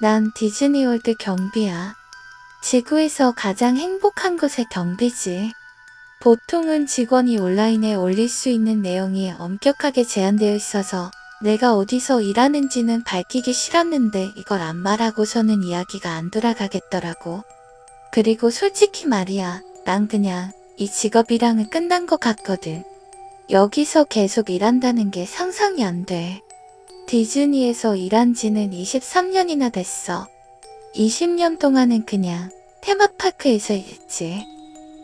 난 디즈니월드 경비야. 지구에서 가장 행복한 곳의 경비지. 보통은 직원이 온라인에 올릴 수 있는 내용이 엄격하게 제한되어 있어서 내가 어디서 일하는지는 밝히기 싫었는데 이걸 안 말하고서는 이야기가 안 돌아가겠더라고. 그리고 솔직히 말이야, 난 그냥 이 직업이랑은 끝난 것 같거든. 여기서 계속 일한다는 게 상상이 안 돼. 디즈니에서 일한 지는 23년이나 됐어. 20년 동안은 그냥 테마파크에서 일했지.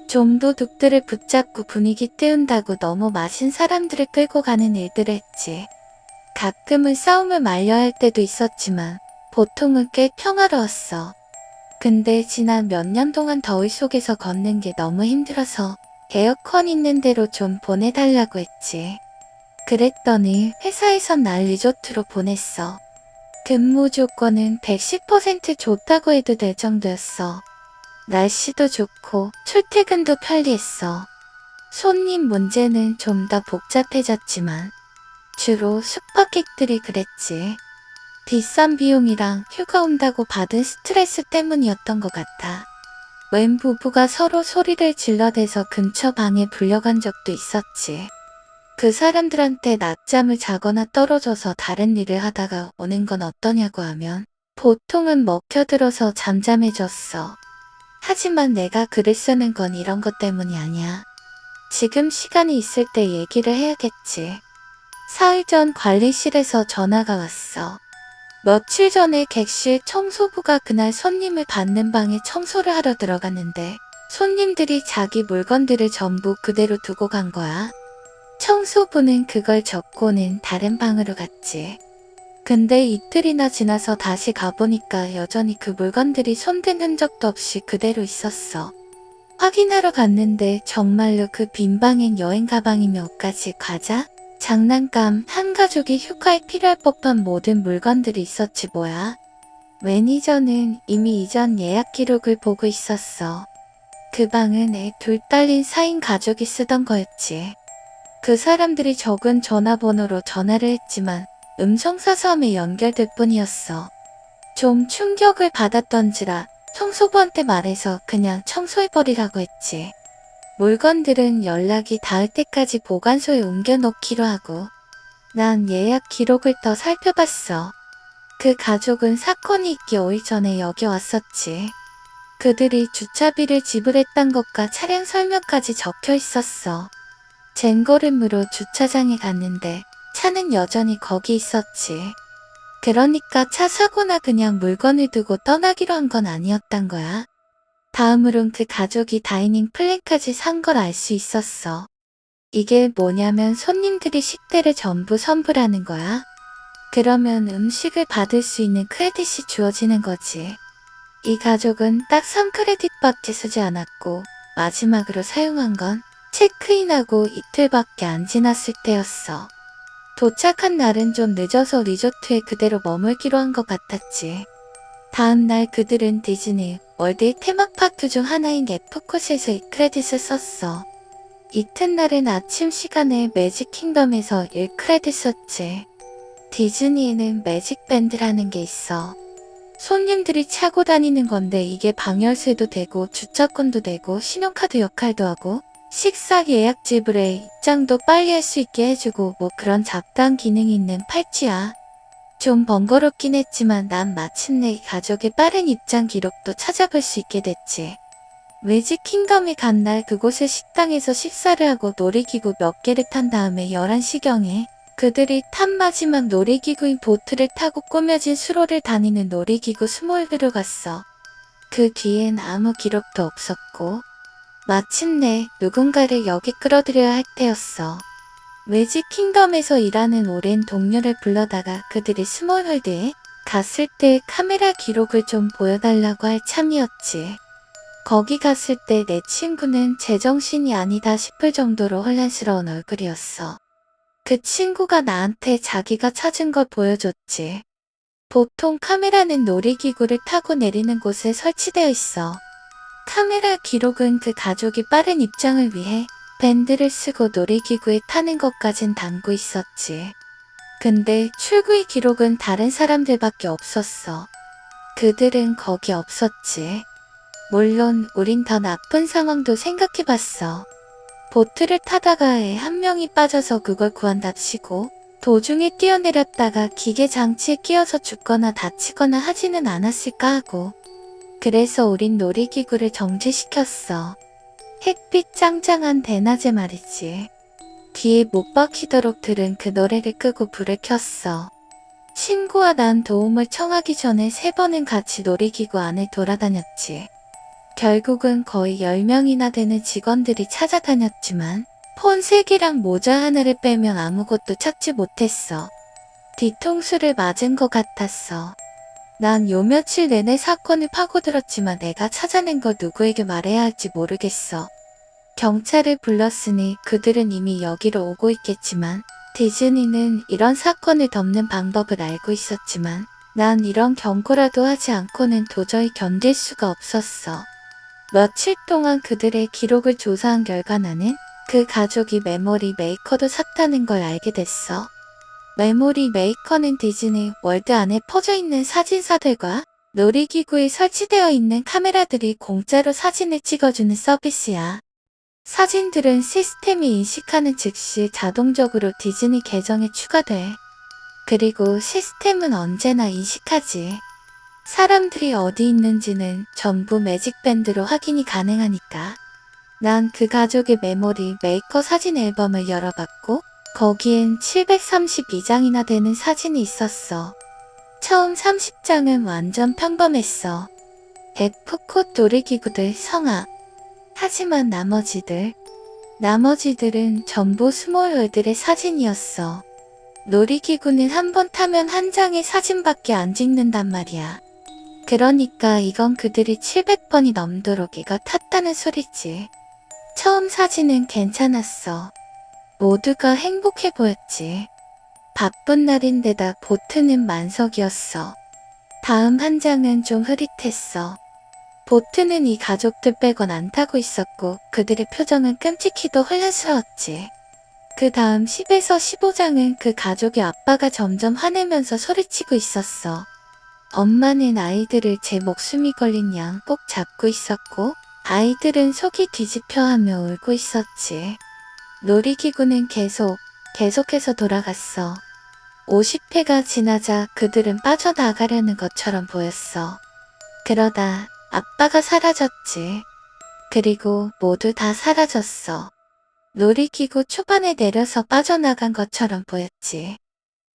좀 도둑들을 붙잡고 분위기 띄운다고 너무 마신 사람들을 끌고 가는 일들을 했지. 가끔은 싸움을 말려야 할 때도 있었지만 보통은 꽤 평화로웠어. 근데 지난 몇 년 동안 더위 속에서 걷는 게 너무 힘들어서 에어컨 있는 데로 좀 보내달라고 했지. 그랬더니 회사에선 날 리조트로 보냈어. 근무 조건은 110% 좋다고 해도 될 정도였어. 날씨도 좋고 출퇴근도 편리했어. 손님 문제는 좀 더 복잡해졌지만 주로 숙박객들이 그랬지. 비싼 비용이랑 휴가 온다고 받은 스트레스 때문이었던 것 같아. 웬 부부가 서로 소리를 질러대서 근처 방에 불려간 적도 있었지. 그 사람들한테 낮잠을 자거나 떨어져서 다른 일을 하다가 오는 건 어떠냐고 하면 보통은 먹혀들어서 잠잠해졌어. 하지만 내가 글을 쓰는 건 이런 것 때문이 아니야. 지금 시간이 있을 때 얘기를 해야겠지. 사흘 전 관리실에서 전화가 왔어. 며칠 전에 객실 청소부가 그날 손님을 받는 방에 청소를 하러 들어갔는데 손님들이 자기 물건들을 전부 그대로 두고 간 거야. 청소부는 그걸 접고는 다른 방으로 갔지. 근데 이틀이나 지나서 다시 가보니까 여전히 그 물건들이 손댄 흔적도 없이 그대로 있었어. 확인하러 갔는데 정말로 그 빈 방엔 여행 가방이 몇 가지, 과자, 장난감, 한 가족이 휴가에 필요할 법한 모든 물건들이 있었지 뭐야. 매니저는 이미 이전 예약 기록을 보고 있었어. 그 방은 애 둘 딸린 4인 가족이 쓰던 거였지. 그 사람들이 적은 전화번호로 전화를 했지만 음성사서함에 연결될 뿐이었어. 좀 충격을 받았던지라 청소부한테 말해서 그냥 청소해버리라고 했지. 물건들은 연락이 닿을 때까지 보관소에 옮겨놓기로 하고 난 예약 기록을 더 살펴봤어. 그 가족은 사건이 있기 5일 전에 여기 왔었지. 그들이 주차비를 지불했던 것과 차량 설명까지 적혀 있었어. 젠걸음으로 주차장에 갔는데 차는 여전히 거기 있었지. 그러니까 차 사고나 그냥 물건을 두고 떠나기로 한 건 아니었단 거야. 다음으론 그 가족이 다이닝 플랜까지 산 걸 알 수 있었어. 이게 뭐냐면 손님들이 식대를 전부 선불하는 거야. 그러면 음식을 받을 수 있는 크레딧이 주어지는 거지. 이 가족은 딱 3크레딧밖에 쓰지 않았고 마지막으로 사용한 건 체크인하고 이틀밖에 안 지났을 때였어. 도착한 날은 좀 늦어서 리조트에 그대로 머물기로 한 것 같았지. 다음 날 그들은 디즈니 월드의 테마파크 중 하나인 에프콧에서 이 크레딧을 썼어. 이튿날은 아침 시간에 매직 킹덤에서 1크레딧 썼지. 디즈니에는 매직 밴드라는 게 있어. 손님들이 차고 다니는 건데 이게 방열쇠도 되고 주차권도 되고 신용카드 역할도 하고 식사 예약 지불에 입장도 빨리 할 수 있게 해주고 뭐 그런 잡다한 기능이 있는 팔찌야. 좀 번거롭긴 했지만 난 마침내 이 가족의 빠른 입장 기록도 찾아볼 수 있게 됐지. 매직 킹덤에 간 날 그곳의 식당에서 식사를 하고 놀이기구 몇 개를 탄 다음에 11시경에 그들이 탄 마지막 놀이기구인 보트를 타고 꾸며진 수로를 다니는 놀이기구 스몰드로 갔어. 그 뒤엔 아무 기록도 없었고 마침내 누군가를 여기 끌어들여야 할 때였어. 매직 킹덤에서 일하는 오랜 동료를 불러다가 그들이 스몰월드에 갔을 때 카메라 기록을 좀 보여달라고 할 참이었지. 거기 갔을 때 내 친구는 제정신이 아니다 싶을 정도로 혼란스러운 얼굴이었어. 그 친구가 나한테 자기가 찾은 걸 보여줬지. 보통 카메라는 놀이기구를 타고 내리는 곳에 설치되어 있어. 카메라 기록은 그 가족이 빠른 입장을 위해 밴드를 쓰고 놀이기구에 타는 것까진 담고 있었지. 근데 출구의 기록은 다른 사람들밖에 없었어. 그들은 거기 없었지. 물론 우린 더 나쁜 상황도 생각해봤어. 보트를 타다가 애 한 명이 빠져서 그걸 구한답시고 도중에 뛰어내렸다가 기계 장치에 끼어서 죽거나 다치거나 하지는 않았을까 하고. 그래서 우린 놀이기구를 정지시켰어. 햇빛 짱짱한 대낮에 말이지. 귀에 못 박히도록 들은 그 노래를 끄고 불을 켰어. 친구와 난 도움을 청하기 전에 3번은 같이 놀이기구 안을 돌아다녔지. 결국은 거의 10명이나 되는 직원들이 찾아다녔지만 폰 3개랑 모자 하나를 빼면 아무것도 찾지 못했어. 뒤통수를 맞은 것 같았어. 난 요 며칠 내내 사건을 파고들었지만 내가 찾아낸 걸 누구에게 말해야 할지 모르겠어. 경찰을 불렀으니 그들은 이미 여기로 오고 있겠지만 디즈니는 이런 사건을 덮는 방법을 알고 있었지만 난 이런 경고라도 하지 않고는 도저히 견딜 수가 없었어. 며칠 동안 그들의 기록을 조사한 결과 나는 그 가족이 메모리 메이커도 샀다는 걸 알게 됐어. 메모리 메이커는 디즈니 월드 안에 퍼져있는 사진사들과 놀이기구에 설치되어 있는 카메라들이 공짜로 사진을 찍어주는 서비스야. 사진들은 시스템이 인식하는 즉시 자동적으로 디즈니 계정에 추가돼. 그리고 시스템은 언제나 인식하지. 사람들이 어디 있는지는 전부 매직밴드로 확인이 가능하니까. 난 그 가족의 메모리 메이커 사진 앨범을 열어봤고 거기엔 732장이나 되는 사진이 있었어. 처음 30장은 완전 평범했어. F콧 놀이기구들 성악. 하지만 나머지들은 전부 스몰월들의 사진이었어. 놀이기구는 한 번 타면 한 장의 사진밖에 안 찍는단 말이야. 그러니까 이건 그들이 700번이 넘도록 이거 탔다는 소리지. 처음 사진은 괜찮았어. 모두가 행복해 보였지. 바쁜 날인데다 보트는 만석이었어. 다음 한 장은 좀 흐릿했어. 보트는 이 가족들 빼곤 안 타고 있었고 그들의 표정은 끔찍히도 혼란스러웠지. 그 다음 10에서 15장은 그 가족의 아빠가 점점 화내면서 소리치고 있었어. 엄마는 아이들을 제 목숨이 걸린 양 꼭 잡고 있었고 아이들은 속이 뒤집혀하며 울고 있었지. 놀이기구는 계속해서 돌아갔어. 50회가 지나자 그들은 빠져나가려는 것처럼 보였어. 그러다 아빠가 사라졌지. 그리고 모두 다 사라졌어. 놀이기구 초반에 내려서 빠져나간 것처럼 보였지.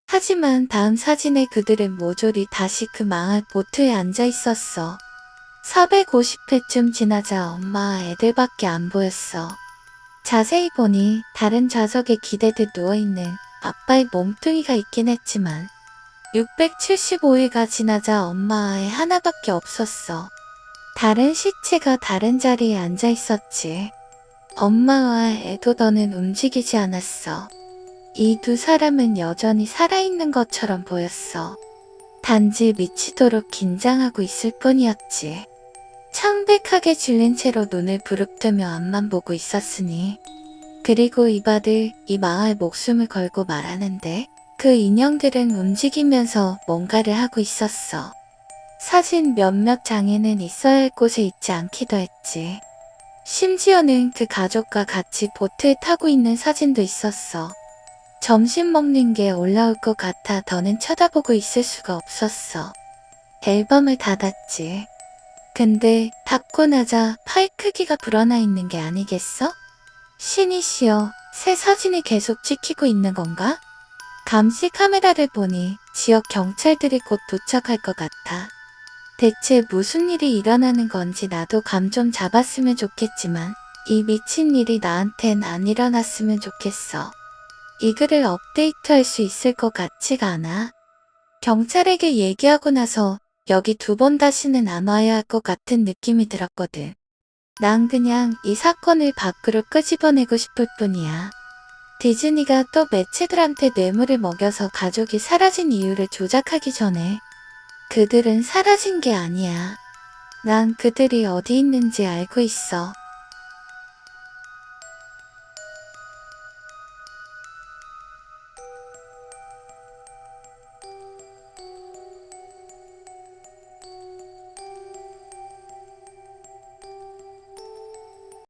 하지만 다음 사진에 그들은 모조리 다시 그 망할 보트에 앉아 있었어. 450회쯤 지나자 엄마와 애들밖에 안 보였어. 자세히 보니 다른 좌석에 기대듯 누워있는 아빠의 몸뚱이가 있긴 했지만 675회가 지나자 엄마와 애 하나밖에 없었어. 다른 시체가 다른 자리에 앉아 있었지. 엄마와 애도 더는 움직이지 않았어. 이 두 사람은 여전히 살아있는 것처럼 보였어. 단지 미치도록 긴장하고 있을 뿐이었지. 창백하게 질린 채로 눈을 부릅뜨며 앞만 보고 있었으니. 그리고 이바들 이 망할 목숨을 걸고 말하는데 그 인형들은 움직이면서 뭔가를 하고 있었어. 사진 몇몇 장에는 있어야 할 곳에 있지 않기도 했지. 심지어는 그 가족과 같이 보트에 타고 있는 사진도 있었어. 점심 먹는 게 올라올 것 같아 더는 쳐다보고 있을 수가 없었어. 앨범을 닫았지. 근데 닫고 나자 파일 크기가 불어나 있는 게 아니겠어? 신이시여, 새 사진이 계속 찍히고 있는 건가? 감시 카메라를 보니 지역 경찰들이 곧 도착할 것 같아. 대체 무슨 일이 일어나는 건지 나도 감 좀 잡았으면 좋겠지만 이 미친 일이 나한텐 안 일어났으면 좋겠어. 이 글을 업데이트할 수 있을 것 같지가 않아. 경찰에게 얘기하고 나서 여기 2번 다시는 안 와야 할 것 같은 느낌이 들었거든. 난 그냥 이 사건을 밖으로 끄집어내고 싶을 뿐이야. 디즈니가 또 매체들한테 뇌물을 먹여서 가족이 사라진 이유를 조작하기 전에 그들은 사라진 게 아니야. 난 그들이 어디 있는지 알고 있어.